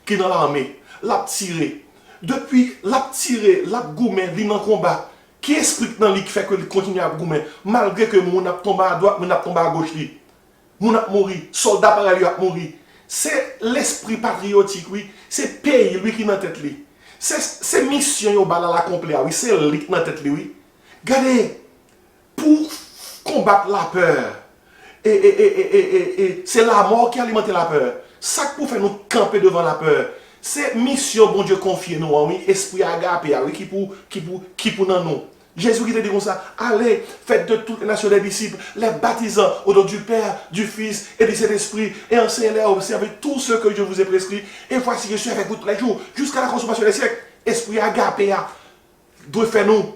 qui est dans l'armée, l'a tiré. Depuis l'a tiré, l'a goumé, il est dans le combat. Qui explique dans lui qui fait que il continue à goumer, malgré que mon a tombé à droite, mon a tombé à gauche. Mon a mouru, soldat pareil a mouru. C'est l'esprit patriotique, oui. C'est pays, lui, qui est dans la tête, lui. C'est mission, yo, bala la complet, oui. C'est lui qui est dans la tête, oui. Regardez, pour combattre la peur, et c'est la mort qui alimente la peur. Ça pour faire nous camper devant la peur. C'est mission, bon Dieu, confier nous, oui, esprit agapé, oui, qui pour nous. Jésus qui te dit comme ça, allez, faites de toutes les nations des disciples, les baptisant au nom du Père, du Fils et du Saint-Esprit, et enseignez-les à observer tout ce que je vous ai prescrit. Et voici, je suis avec vous tous les jours, jusqu'à la consommation des siècles. Esprit agapé doit faire nous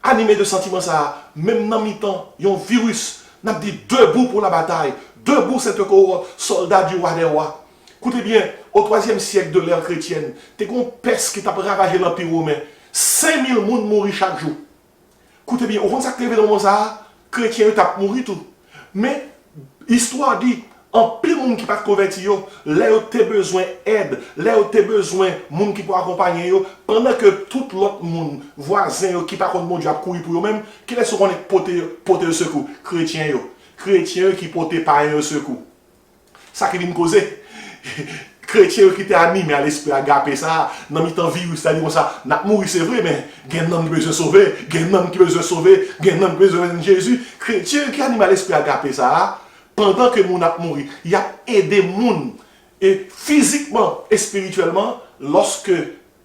animer de sentiments ça, même dans mi-temps, il y a un virus, n'a dit debout pour la bataille, debout cette cohorte, soldat du roi des rois. Écoutez bien, au 3e siècle de l'ère chrétienne, t'es une peste qui t'a ravagé l'Empire romain. 5000 personnes mourent chaque jour. Écoutez bien, au fond, ça qui est dans mon ça, chrétien, t'as mouru tout. Mais, l'histoire dit, en plus monde qui pas converti, là où tu as besoin d'aide, là où tu as besoin de monde qui peut accompagner, pendant que tout l'autre monde, voisin, qui pas contre mon Dieu, a couru pour eux-mêmes, qui laisse qu'on est porter le secours. Chrétien qui portent pas un secours. Ça qui vient me causer. Chrétien qui était animé à l'esprit agapé ça, dans le temps virus, c'est-à-dire comme ça, n'a mouru c'est vrai, mais il y a un homme qui besoin de sauver, il y a un homme qui besoin de sauver, il y a un homme qui besoin de Jésus. Chrétien qui anime à l'esprit agapé ça, pendant que mon a mouru, il a aidé moun et physiquement et spirituellement, lorsque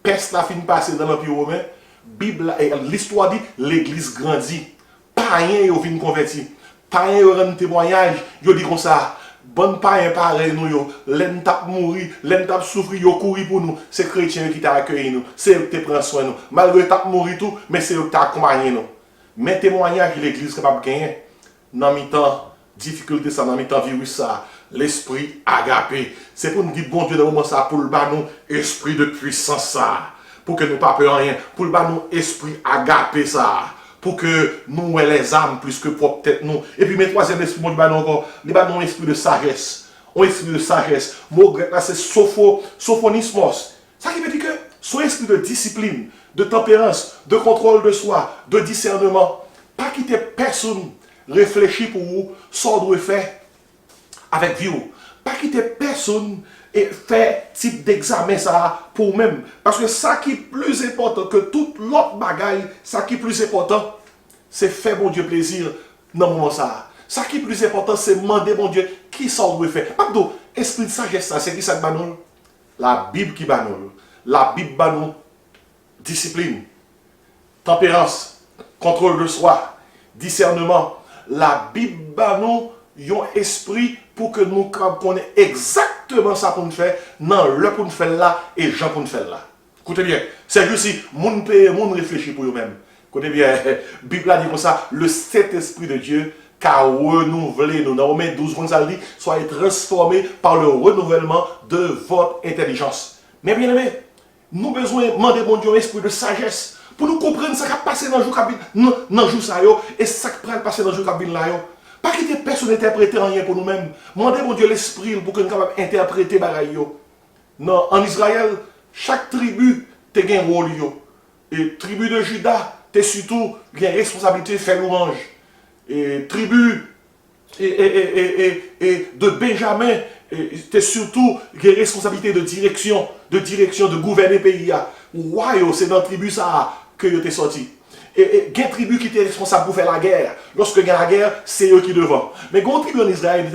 peste la fin passée dans l'Empire romain, Bible et l'histoire dit l'église grandit. Païen yo vinn converti. Païen yo rend témoignage, yo dit comme ça. Bonne païen pareil nous yo, l'en tap mourir, l'en tap souffrir, yo courir pour nous. C'est chrétien qui t'a accueilli nous, c'est eux qui te prend soin nous. Malgré tap mourir tout, mais c'est eux qui t'a accompagné nous. Mais témoignage de l'église capable de gagner dans mi-temps difficulté ça, dans mi-temps virus ça, l'esprit agapé. C'est pour nous dire bon Dieu dans le moment ça pour le bas nous esprit de puissance ça, pour que nous pas peur rien, pour le bas nous esprit agapé ça. Pour que nous ayons les âmes plus que propre tête nous. Et puis, mes troisième esprit, mon encore, il y a un esprit de sagesse. Un esprit de sagesse. Mot grec là, c'est sophonismos. Ça qui veut dire que son esprit de discipline, de tempérance, de contrôle de soi, de discernement, pas quitter personne réfléchir pour vous, ça doit faire avec vous. Pas quitter personne et faire type d'examen ça pour même. Parce que ça qui est plus important que toute l'autre bagaille, ça qui est plus important, c'est faire mon Dieu plaisir dans le moment ça. Ça qui est plus important, c'est demander mon Dieu qui ça doit faire. Pardon, esprit de sagesse ça, c'est qui ça banon? La Bible qui banon. La Bible banon. Discipline, tempérance, contrôle de soi, discernement. La Bible banon yon esprit pour que nous connaissions exactement ça pour nous faire, non, le pour nous faire là et Jean pour nous faire là. Écoutez bien, c'est juste si moun réfléchit pour eux-mêmes. Écoutez bien, la Bible a dit comme ça, le Saint-Esprit de Dieu qu'a renouvelé nous. Dans Romains 12, ça dit, soyez transformés par le renouvellement de votre intelligence. Mais bien aimé, nous avons besoin de demander mon Dieu un esprit de sagesse pour nous comprendre ce qui a passé dans le jour ça et ce qui a passé dans le jour là. Pas quitter personne interpréter rien pour nous-mêmes. Demandez mon Dieu l'esprit pour que nous puissions interpréter bagaille. Non, en Israël, chaque tribu a un rôle. Et tribu de Juda, tu surtout une responsabilité de faire louange. Et tribu et de Benjamin, tu surtout une responsabilité de direction, de gouverner le pays. Wow, c'est dans la tribu ça que tu es sorti. Et il y a une tribu qui était responsable pour faire la guerre. Lorsque il y a la guerre, c'est eux qui devant. Mais il y a une tribu en Israël,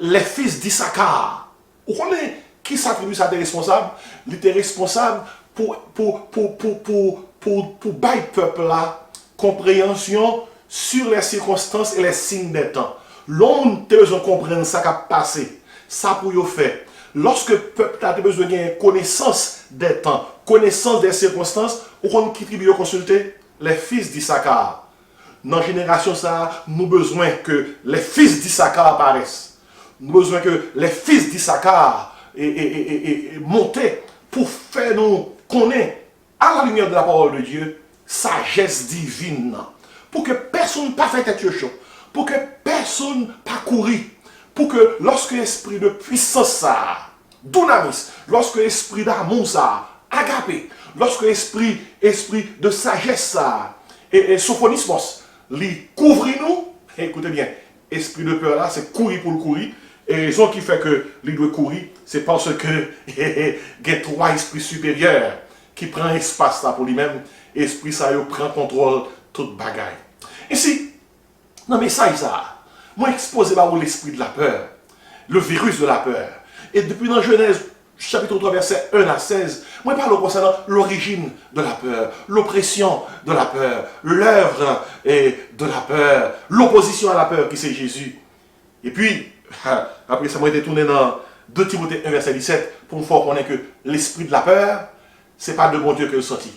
les fils d'Issachar. Vous connaissez qui sa tribu ça était responsable? Il était responsable pour bailler le peuple là, compréhension sur les circonstances et les signes des temps. L'homme a besoin de comprendre ça qui a passé. Ça pour vous faire. Lorsque le peuple a besoin de connaissance des temps, connaissance des circonstances, on qui tribu consulter les fils d'Issachar. Dans la génération ça, nous avons besoin que les fils d'Issachar apparaissent. Nous avons besoin que les fils d'Issachar montent pour faire nous connaître à la lumière de la parole de Dieu sagesse divine. Pour que personne ne fasse tête chaud. Pour que personne ne pas courir. Pour que lorsque l'esprit de puissance ça, dunamis, lorsque l'esprit d'amour ça, agapé, lorsque l'esprit de sagesse ça, et sophonismos, lui couvre nous, écoutez bien, esprit de peur là, c'est courir pour le courir, et raison qui fait que lui doit courir, c'est parce que il y a trois esprits supérieurs qui prennent espace là pour lui-même, esprit ça yo prend contrôle toute bagaille. Ainsi, dans le message ça, moi exposé par l'esprit de la peur, le virus de la peur. Et depuis dans Genèse chapitre 3 verset 1 à 16, moi parle concernant l'origine de la peur, l'oppression de la peur, l'œuvre de la peur, l'opposition à la peur qui c'est Jésus. Et puis, après ça m'a été tourné dans 2 Timothée 1 verset 17 pour nous faire connaître que l'esprit de la peur, c'est pas de bon Dieu que le sorti.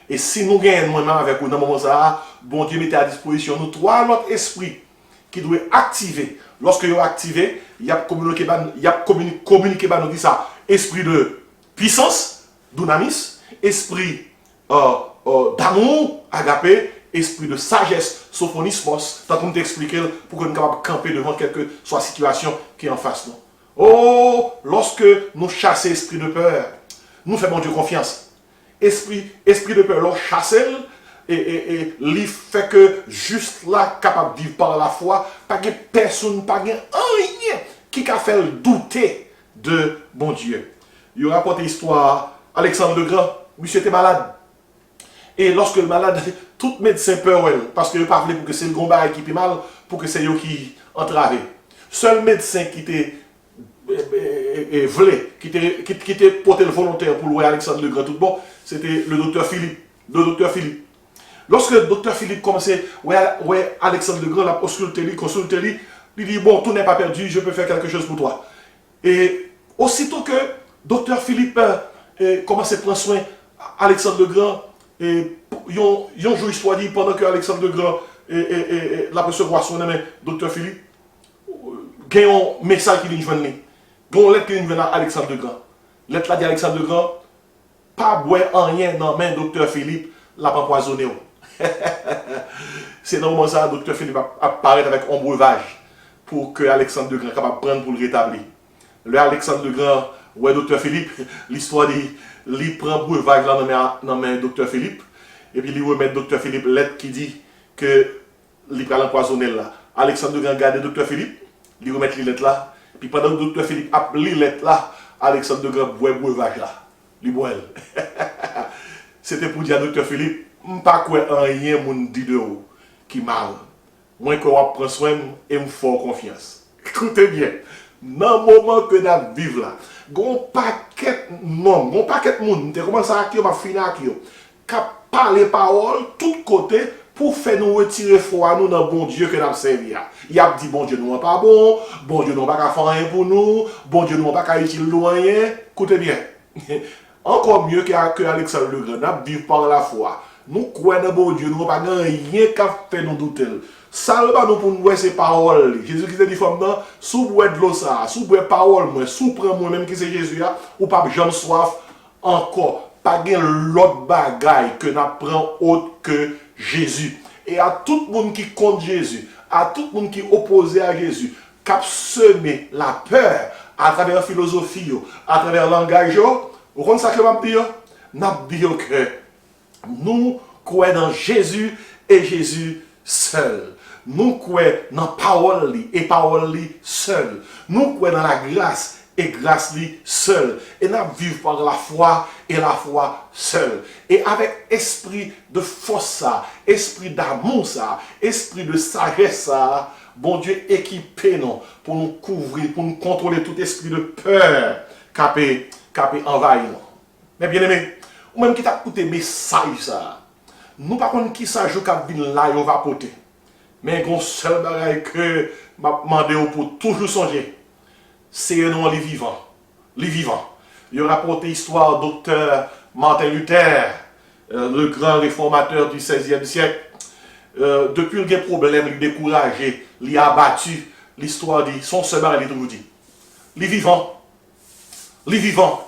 Et si nous gagnons moi-même avec vous dans le moment ça, bon Dieu mettait à disposition nous 3 autres esprits qui doivent activer. Lorsque ils sont activés, il y a communiqué, nous dit ça, esprit de puissance, dunamis, esprit d'amour, agapé, esprit de sagesse, sophonismos, tant qu'on t'explique pour que nous soyons capables de camper devant quelque soit situation qui est en face nous. Oh, lorsque nous chassons l'esprit de peur, nous faisons Dieu confiance. Esprit de peur, l'on chasse et il fait que juste là, capable de vivre par la foi, pas de personne, pas de rien qui a fait douter de bon Dieu. Il raconte l'histoire, Alexandre le Grand, monsieur était malade. Et lorsque le malade, tout médecin peur, parce que il pas voulu pour que c'est le gomba qui est mal, pour que c'est eux qui entravé. Seul médecin qui était voulait, qui était porté le volontaire pour louer Alexandre le Grand tout bon, c'était le docteur Philippe. Lorsque le docteur Philippe commençait, ouais, Alexandre le Grand l'a consulté, il dit, bon, tout n'est pas perdu, je peux faire quelque chose pour toi. Et aussitôt que docteur Philippe commençait à prendre soin Alexandre le Grand, et ils ont joué histoire dit pendant que Alexandre le Grand la recevoir son ami, docteur Philippe, il y a un message qui vient de lui. Il y a une lettre qui vient à Alexandre le Grand. Lettre là dit Alexandre le Grand, pas boire en rien dans main docteur Philippe, l'a empoisonné. C'est normalement ça, docteur Philippe apparaît avec un breuvage pour que Alexandre le Grand soit capable de prendre pour le rétablir. Le Alexandre le Grand, ouais, docteur Philippe, l'histoire dit, il prend le breuvage là dans main docteur Philippe, et puis il remet docteur Philippe lettre qui dit que il va l'empoisonner là. Alexandre le Grand garde docteur Philippe, il remet les lettres là, puis pendant que docteur Philippe a lu les lettres là, Alexandre le Grand boit le breuvage là. Il boit. C'était pour dire à docteur Philippe, pas quoi rien moun dit de vous qui mal. Moi que on prend soin et me fort confiance. Écoutez bien, dans le moment que nous vivons là, gon paquet non, gon paquet moun, te commence à qui m'a fini à qui qui parler parole tout côté pour faire nous retirer foi nous dans bon Dieu que nous servi. Il a dit bon Dieu nous pas bon Dieu nous pas faire rien pour nous, bon Dieu nous pas utile rien. Écoutez bien. Encore mieux que Alexandre le Grand, nous vivons par la foi. Nous croyons dans bon Dieu, nous n'avons pas rien qui fait nous douter. Ça ne va nous pour nous voir ces paroles. Jésus qui dit femme non, sous boire de l'eau ça, sous boire parole moi, sous prendre moi même qui c'est Jésus ou pas jamais soif encore. Pas gain l'autre bagaille que nous prend autre que Jésus. Et à tout le monde qui compte Jésus, à tout le monde qui est opposé à Jésus, qui a semé la peur à travers la philosophie, à travers le langage, vous comprenez ça que je veux dire? Nous disons que nous croyons dans Jésus et Jésus seul. Nous croyons dans la parole et parole seul. Nous croyons dans la grâce et grâce seul. Et nous vivons par la foi et la foi seule. Et avec esprit de force, esprit d'amour, esprit de sagesse, bon Dieu équipé nous pour nous couvrir, pour nous contrôler tout esprit de peur qui envahir nous. Mais bien aimé, ou même qui t'a écouté message ça, nous par contre qui ça joue qu'à venir là on va porter. Mais un seul bagage que m'a demandé pour toujours songer, c'est non les vivants. Les vivants. Il a rapporté l'histoire docteur Martin Luther, le grand réformateur du XVIe siècle. Depuis le problème, il est découragé, il a abattu. L'histoire dit, son seul bagage, il toujours dit. Les vivants. Les vivants.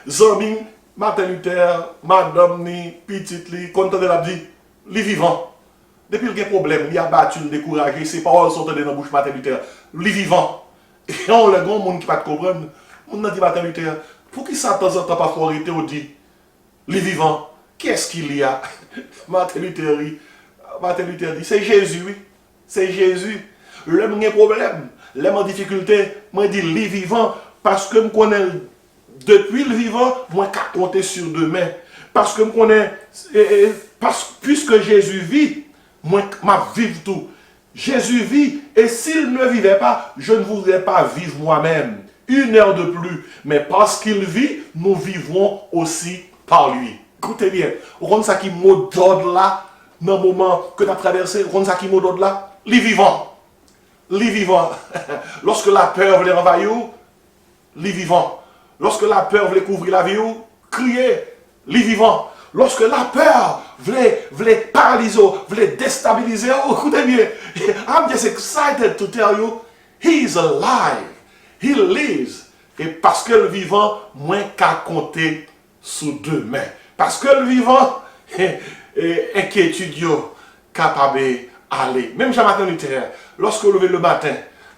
Zomin, Martin Luther, madame ni, petite li, content de la dit, les vivants. Depuis le problème, il a battu, il découragé, ses paroles sont dans la bouche de Martin Luther. Les vivants. Et on le grand monde qui ne comprend pas, on a dit Martin Luther, pour qui ça de temps en temps pas arrêté, on dit, les vivants, qu'est-ce qu'il y a? Martin Luther dit, c'est Jésus, oui. C'est Jésus. L'homme a un problème, l'homme en difficulté, moi dis les vivants, parce que je connais depuis le vivant, moi qu'à compter sur demain. Parce que je connais, puisque Jésus vit, moi m'a vivre tout. Jésus vit, et s'il ne vivait pas, je ne voudrais pas vivre moi-même. Une heure de plus. Mais parce qu'il vit, nous vivrons aussi par lui. Écoutez bien, vous comprenez ça qui mot d'ordre là, dans le moment que tu as traversé, vous comprenez ça qui mot d'ordre là? Les vivants. Les vivants. Lorsque la peur voulait envahir, les vivants. Lorsque la peur voulait couvrir la vie, criez, les vivants. Lorsque la peur voulait paralyser, voulait déstabiliser, écoutez bien, I'm just excited to tell you, he is alive, he lives. Et parce que le vivant, moins qu'à compter sous deux mains. Parce que le vivant, inquiétude, capable d'aller. Même Jean matin littéraire, lorsque vous levez le matin,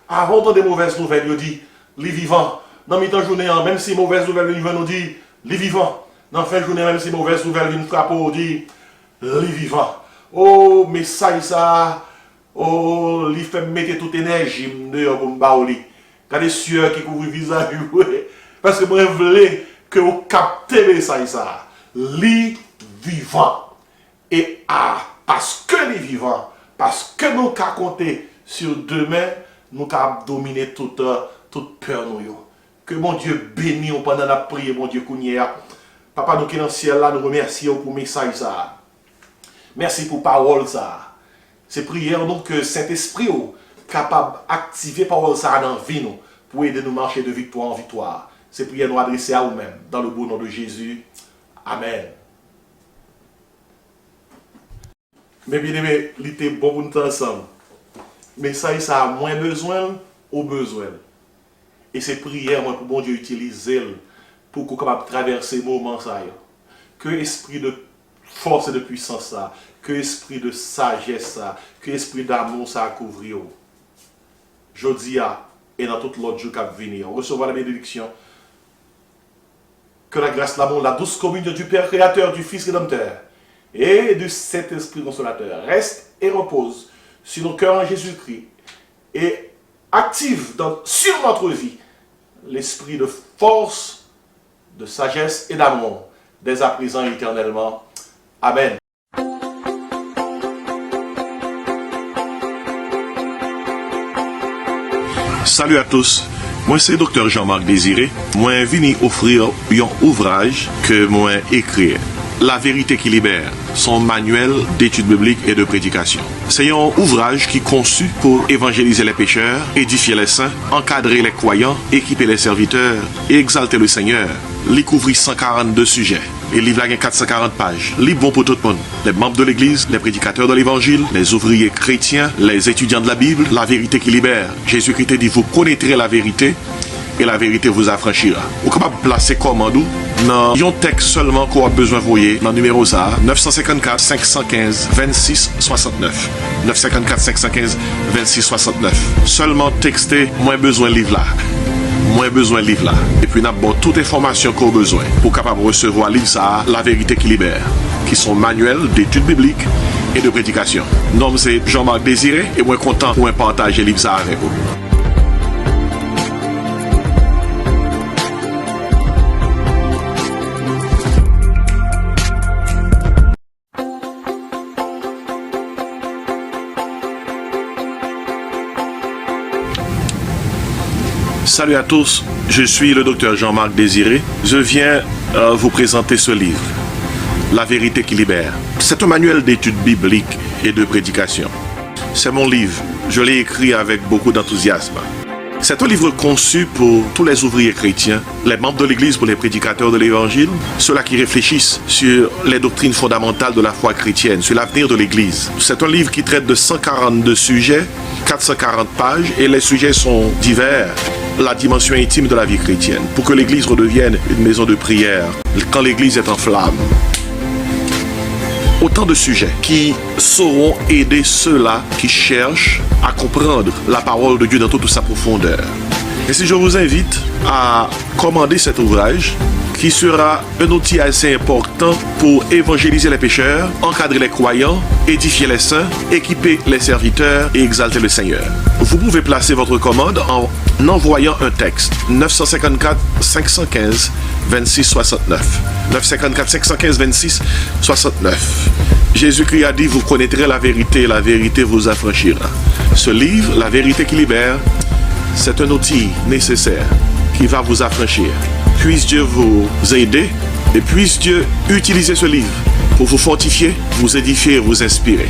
avant d'entendre des mauvaises nouvelles, il dit, les vivants. Dans mi-temps journée, même si mauvaise nouvelle viennent nous dit, les vivants. Dans la fin de journée, même si mauvaise nouvelle viennent frapper, on dit, les vivants. Oh, mais ça, oh, il fait mettre toute énergie dehors pour me baouli. Quand les sueurs qui couvrent le visage, parce que moi, je voulais que vous captez ça, les vivants. Et parce que les vivants, parce que nous avons compté sur demain, nous avons dominé toute peur. Que mon Dieu bénisse pendant la prière, mon Dieu Kounia. Papa, nous qui dans le ciel là, nous remercions pour le message ça. Merci pour la parole ça. C'est prière donc que Saint-Esprit est capable d'activer la parole ça dans la vie nous, pour aider nous à marcher de victoire en victoire. C'est prière nous adresser à vous-même, dans le beau nom de Jésus. Amen. Mais bien aimé, il était bon pour nous ensemble. Mais ça a moins besoin ou besoin. Et c'est prière moi pour bon Dieu utiliser pour qu'on capable traverser le moment ça. Que esprit de force et de puissance ça, que esprit de sagesse ça, que esprit d'amour ça a couvrir. Jodi et dans tout l'autre jour qui va venir, recevoir la bénédiction. Que la grâce, l'amour, la douce communion du Père créateur, du Fils rédempteur et du Saint-Esprit consolateur reste et repose sur nos cœurs en Jésus-Christ et active sur notre vie l'esprit de force, de sagesse et d'amour dès à présent et éternellement. Amen. Salut à tous, moi c'est Dr. Jean-Marc Désiré. Moi venu offrir un ouvrage que moi écrit. La vérité qui libère, son manuel d'études bibliques et de prédication. C'est un ouvrage qui est conçu pour évangéliser les pécheurs, édifier les saints, encadrer les croyants, équiper les serviteurs et exalter le Seigneur. Il couvre 142 sujets. Et le livre a 440 pages. Livre bon pour tout le monde. Les membres de l'église, les prédicateurs de l'évangile, les ouvriers chrétiens, les étudiants de la Bible, la vérité qui libère. Jésus-Christ dit, vous connaîtrez la vérité et la vérité vous affranchira. Vous êtes capable de placer commande dans un texte seulement qu'on a besoin de voyer dans le numéro ça 954 515 26 69 954 515 26 69 seulement texter moins besoin de livre là et puis nous avons toute information qu'on a besoin pour capable recevoir livre ça la vérité qui libère qui sont manuels d'études bibliques et de prédication. Mon nom c'est Jean-Marc Désiré et moi content pour partager livre ça avec vous. Salut à tous, je suis le docteur Jean-Marc Désiré. Je viens vous présenter ce livre, La vérité qui libère. C'est un manuel d'études bibliques et de prédication. C'est mon livre, je l'ai écrit avec beaucoup d'enthousiasme. C'est un livre conçu pour tous les ouvriers chrétiens, les membres de l'Église pour les prédicateurs de l'Évangile, ceux-là qui réfléchissent sur les doctrines fondamentales de la foi chrétienne, sur l'avenir de l'Église. C'est un livre qui traite de 142 sujets, 440 pages, et les sujets sont divers. La dimension intime de la vie chrétienne, pour que l'Église redevienne une maison de prière, quand l'Église est en flamme. Autant de sujets qui sauront aider ceux-là qui cherchent à comprendre la parole de Dieu dans toute sa profondeur. Et si je vous invite à commander cet ouvrage, qui sera un outil assez important pour évangéliser les pécheurs, encadrer les croyants, édifier les saints, équiper les serviteurs et exalter le Seigneur. Vous pouvez placer votre commande en envoyant un texte 954 515 26 69. 954 515 26 69. Jésus-Christ a dit, vous connaîtrez la vérité vous affranchira. Ce livre, La vérité qui libère, c'est un outil nécessaire qui va vous affranchir. Puisse Dieu vous aider et puisse Dieu utiliser ce livre pour vous fortifier, vous édifier et vous inspirer.